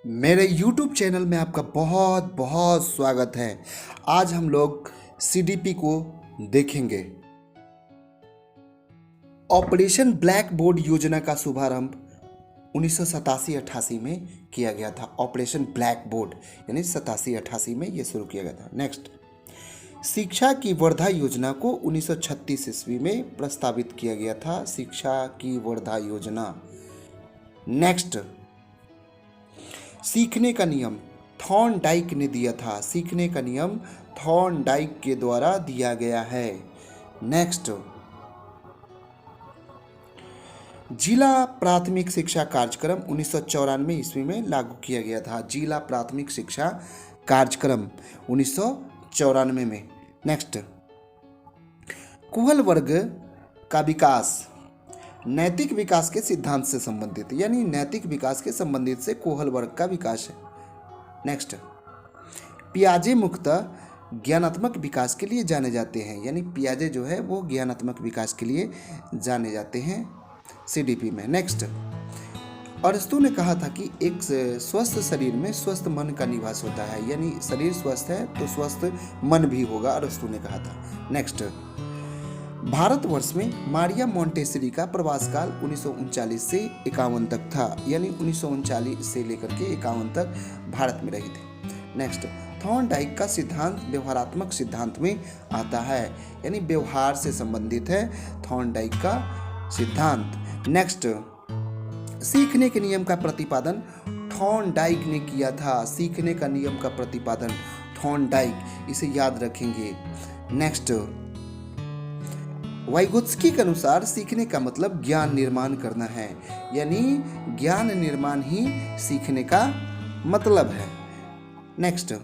मेरे YouTube channel में आपका बहुत बहुत स्वागत है। आज हम लोग CDP को देखेंगे। ऑपरेशन ब्लैक बोर्ड योजना का शुभारंभ 1987-88 में किया गया था। ऑपरेशन ब्लैक बोर्ड यानी 87-88 में ये शुरू किया गया था। नेक्स्ट, शिक्षा की वर्धा योजना को 1936 ईस्वी में प्रस्तावित किया गया था। शिक्षा की वर्धा योजना। नेक्स्ट, सीखने का नियम थॉर्नडाइक ने दिया था। सीखने का नियम थॉर्नडाइक के द्वारा दिया गया है। नेक्स्ट, जिला प्राथमिक शिक्षा कार्यक्रम 1994 ईस्वी में लागू किया गया था। जिला प्राथमिक शिक्षा कार्यक्रम 1994 में। नेक्स्ट, कुहल वर्ग का विकास नैतिक विकास के सिद्धांत से संबंधित, यानी नैतिक विकास के संबंधित से कोहल वर्ग का विकास है। नेक्स्ट, पियाजे मुख्यतः ज्ञानात्मक विकास के लिए जाने जाते हैं, यानी पियाजे जो है वो ज्ञानात्मक विकास के लिए जाने जाते हैं CDP में। नेक्स्ट, अरस्तु ने कहा था कि एक स्वस्थ शरीर में स्वस्थ मन का निवास होता है, यानी शरीर स्वस्थ है तो स्वस्थ मन भी होगा, अरस्तु ने कहा था। नेक्स्ट, भारतवर्ष में मारिया मोंटेसरी का प्रवास काल 1939 से 51 तक था, यानी 1939 से लेकर के 51 तक भारत में रही थी। नेक्स्ट, थॉर्नडाइक का सिद्धांत व्यवहारात्मक सिद्धांत में आता है, यानी व्यवहार से संबंधित है थॉर्नडाइक का सिद्धांत। नेक्स्ट, सीखने के नियम का प्रतिपादन थॉर्नडाइक ने किया था। सीखने का नियम का प्रतिपादन थॉर्नडाइक, इसे याद रखेंगे। नेक्स्ट, वाइगोत्स्की के अनुसार सीखने का मतलब ज्ञान निर्माण करना है, यानी ज्ञान निर्माण ही सीखने का मतलब है। नेक्स्ट,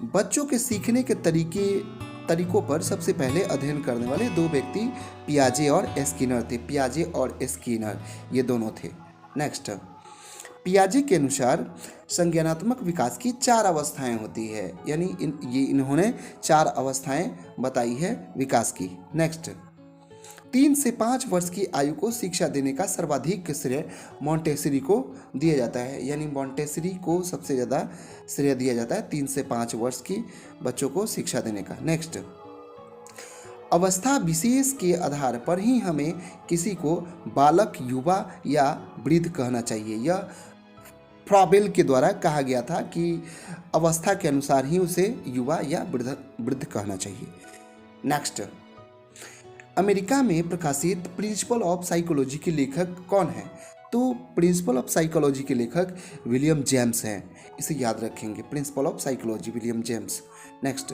बच्चों के सीखने के तरीकों पर सबसे पहले अध्ययन करने वाले दो व्यक्ति पियाजे और स्किनर थे। पियाजे और स्किनर ये दोनों थे। नेक्स्ट, पियाजे के अनुसार संज्ञानात्मक विकास की 4 अवस्थाएं होती है, यानी इन्होंने 4 अवस्थाएं बताई है विकास की। नेक्स्ट, 3 से 5 वर्ष की आयु को शिक्षा देने का सर्वाधिक श्रेय मोंटेसरी को दिया जाता है, यानी मोंटेसरी को सबसे ज़्यादा श्रेय दिया जाता है 3 से 5 वर्ष की बच्चों को शिक्षा देने का। नेक्स्ट, अवस्था विशेष के आधार पर ही हमें किसी को बालक, युवा या वृद्ध कहना चाहिए। यह फ्रॉबेल के द्वारा कहा गया था कि अवस्था के अनुसार ही उसे युवा या वृद्ध कहना चाहिए। नेक्स्ट, अमेरिका में प्रकाशित प्रिंसिपल ऑफ साइकोलॉजी के लेखक कौन है? तो प्रिंसिपल ऑफ साइकोलॉजी के लेखक विलियम जेम्स हैं, इसे याद रखेंगे। Principle of psychology William James. Next,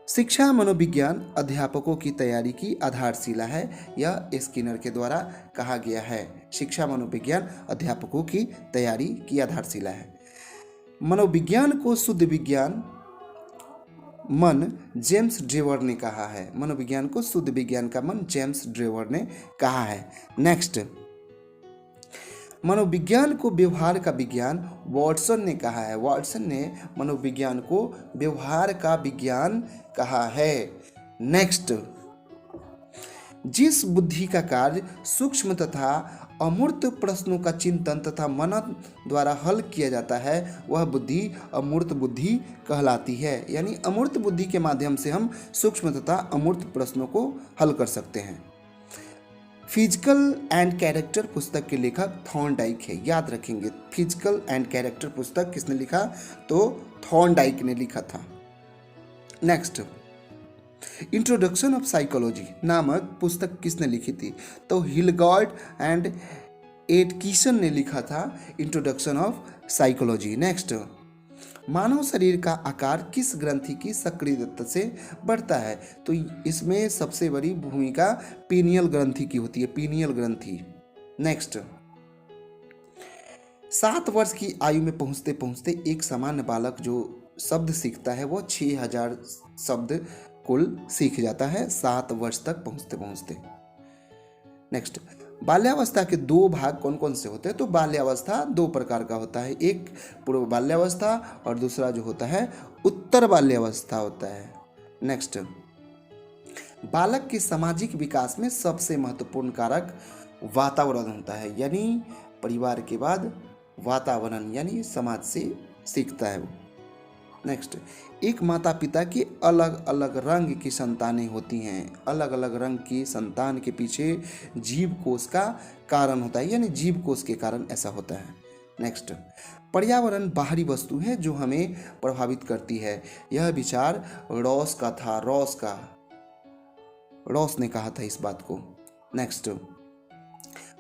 शिक्षा मनोविज्ञान अध्यापकों की तैयारी की आधारशिला है, यह स्किनर के द्वारा कहा गया है। शिक्षा मनोविज्ञान अध्यापकों की तैयारी की आधारशिला है। मनोविज्ञान को शुद्ध विज्ञान मन जेम्स ड्रेवर ने कहा है। मनोविज्ञान को शुद्ध विज्ञान का मन जेम्स ड्रेवर ने कहा है। नेक्स्ट, मनोविज्ञान को व्यवहार का विज्ञान वाटसन ने कहा है। वाटसन ने मनोविज्ञान को व्यवहार का विज्ञान कहा है। नेक्स्ट, जिस बुद्धि का कार्य सूक्ष्म तथा अमूर्त प्रश्नों का चिंतन तथा मनन द्वारा हल किया जाता है वह बुद्धि अमूर्त बुद्धि कहलाती है, यानी अमूर्त बुद्धि के माध्यम से हम सूक्ष्म तथा अमूर्त प्रश्नों को हल कर सकते हैं। फिजिकल एंड कैरेक्टर पुस्तक के लेखक थॉर्नडाइक है, याद रखेंगे। फिजिकल एंड कैरेक्टर पुस्तक किसने लिखा? तो थॉर्नडाइक ने लिखा था। नेक्स्ट, इंट्रोडक्शन ऑफ साइकोलॉजी नामक पुस्तक किसने लिखी थी? तो हिलगार्ड एंड एटकिसन ने लिखा था इंट्रोडक्शन ऑफ साइकोलॉजी। नेक्स्ट, मानव शरीर का आकार किस ग्रंथि की सक्रियता से बढ़ता है? तो इसमें सबसे बड़ी भूमिका पीनियल ग्रंथि की होती है, पीनियल ग्रंथि। नेक्स्ट, 7 वर्ष की आयु में पहुंचते पहुंचते एक सामान्य बालक जो शब्द सीखता है वो 6000 शब्द कुल सीख जाता है 7 वर्ष तक पहुंचते पहुंचते। नेक्स्ट, बाल्यावस्था के 2 भाग कौन कौन से होते हैं? तो बाल्यावस्था 2 प्रकार का होता है, एक पूर्व बाल्यावस्था और दूसरा जो होता है उत्तर बाल्यावस्था होता है। नेक्स्ट, बालक के सामाजिक विकास में सबसे महत्वपूर्ण कारक वातावरण होता है, यानी परिवार के बाद वातावरण यानी समाज से सीखता है वो। नेक्स्ट, एक माता पिता की अलग अलग रंग की संतानें होती हैं। अलग अलग रंग की संतान के पीछे जीव कोष का कारण होता है, यानी जीव कोष के कारण ऐसा होता है। नेक्स्ट, पर्यावरण बाहरी वस्तु है जो हमें प्रभावित करती है। यह विचार रॉस का था। रॉस ने कहा था इस बात को। नेक्स्ट,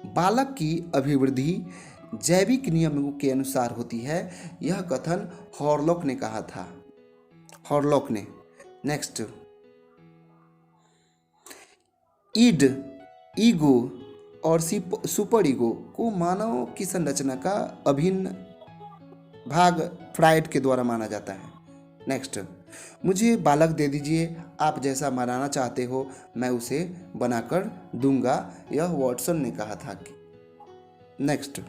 बालक की अभिवृद्धि जैविक नियमों के अनुसार होती है। यह कथन हॉरलॉक ने कहा था। हॉरलॉक ने। नेक्स्ट, ईड, ईगो और सुपर ईगो को मानव की संरचना का अभिन्न भाग फ्रायड के द्वारा माना जाता है। नेक्स्ट, मुझे बालक दे दीजिए, आप जैसा बनाना चाहते हो मैं उसे बनाकर दूंगा, यह वॉटसन ने कहा था कि। नेक्स्ट,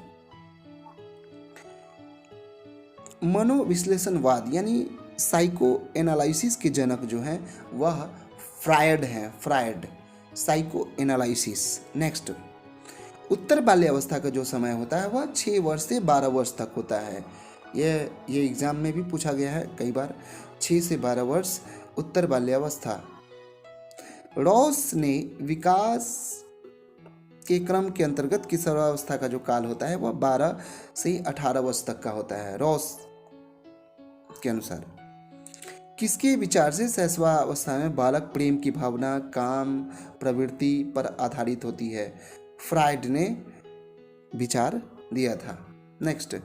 मनोविश्लेषणवाद यानी साइको एनालिसिस के जनक जो हैं वह फ्रायड हैं। Freud, psychoanalysis. नेक्स्ट, उत्तर बाल्यावस्था का जो समय होता है वह 6 वर्ष से 12 वर्ष तक होता है। ये एग्जाम में भी पूछा गया है कई बार। 6 से 12 वर्ष उत्तर बाल्यावस्था। रॉस ने विकास के क्रम के अंतर्गत किशोरावस्था का जो काल होता है वह 12 से 18 वर्ष तक का होता है रॉस के अनुसार। किसके विचार से शैशवावस्था में बालक प्रेम की भावना, काम, प्रवृत्ति पर आधारित होती है? फ्रायड ने विचार दिया था। नेक्स्ट,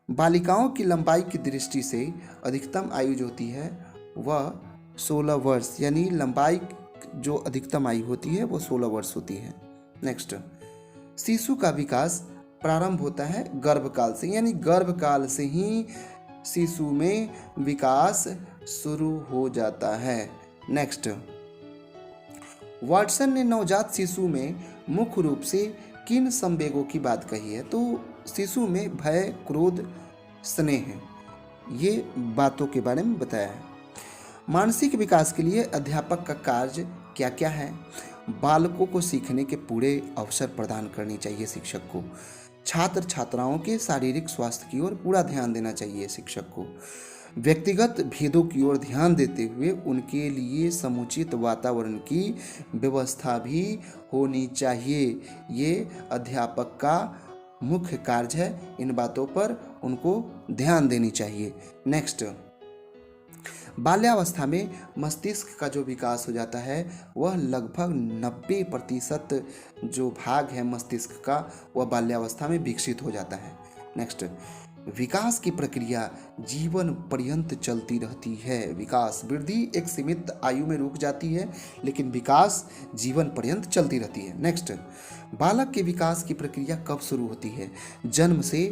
बालिकाओं की लंबाई की दृष्टि से अधिकतम आयु जो होती है वह 16 वर्ष, यानी लंबाई जो अधिकतम आयु होती है वो 16 वर्ष होती है। नेक्स्ट, शिशु का विकास प्रारंभ होता है गर्भकाल से, यानी गर्भकाल से ही शिशु में विकास शुरू हो जाता है। नेक्स्ट, वाटसन ने नवजात शिशु में मुख्य रूप से किन संवेगों की बात कही है? तो शिशु में भय, क्रोध, स्नेह, ये बातों के बारे में बताया है। मानसिक विकास के लिए अध्यापक का कार्य क्या क्या है? बालकों को सीखने के पूरे अवसर प्रदान करनी चाहिए शिक्षक को। छात्र छात्राओं के शारीरिक स्वास्थ्य की ओर पूरा ध्यान देना चाहिए शिक्षक को। व्यक्तिगत भेदों की ओर ध्यान देते हुए उनके लिए समुचित वातावरण की व्यवस्था भी होनी चाहिए। ये अध्यापक का मुख्य कार्य है। इन बातों पर उनको ध्यान देनी चाहिए। नेक्स्ट, बाल्यावस्था में मस्तिष्क का जो विकास हो जाता है वह लगभग 90% जो भाग है मस्तिष्क का वह बाल्यावस्था में विकसित हो जाता है। नेक्स्ट, विकास की प्रक्रिया जीवन पर्यंत चलती रहती है। विकास वृद्धि एक सीमित आयु में रुक जाती है लेकिन विकास जीवन पर्यंत चलती रहती है। नेक्स्ट, बालक के विकास की प्रक्रिया कब शुरू होती है? जन्म से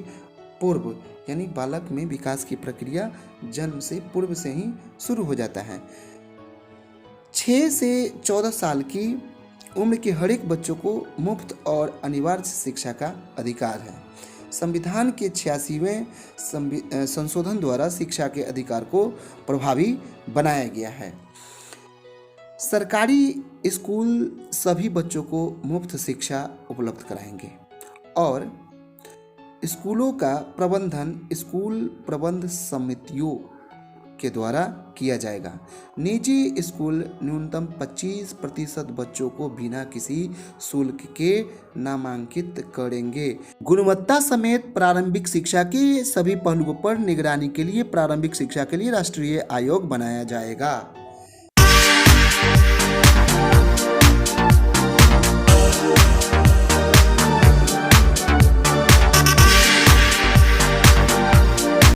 पूर्व, यानी बालक में विकास की प्रक्रिया जन्म से पूर्व से ही शुरू हो जाता है। 6 से 14 साल की उम्र के हर एक बच्चों को मुफ्त और अनिवार्य शिक्षा का अधिकार है। संविधान के 86वें संशोधन द्वारा शिक्षा के अधिकार को प्रभावी बनाया गया है। सरकारी स्कूल सभी बच्चों को मुफ्त शिक्षा उपलब्ध कराएंगे और स्कूलों का प्रबंधन स्कूल प्रबंध समितियों के द्वारा किया जाएगा। निजी स्कूल न्यूनतम 25% बच्चों को बिना किसी शुल्क के नामांकित करेंगे। गुणवत्ता समेत प्रारंभिक शिक्षा के सभी पहलुओं पर निगरानी के लिए प्रारंभिक शिक्षा के लिए राष्ट्रीय आयोग बनाया जाएगा।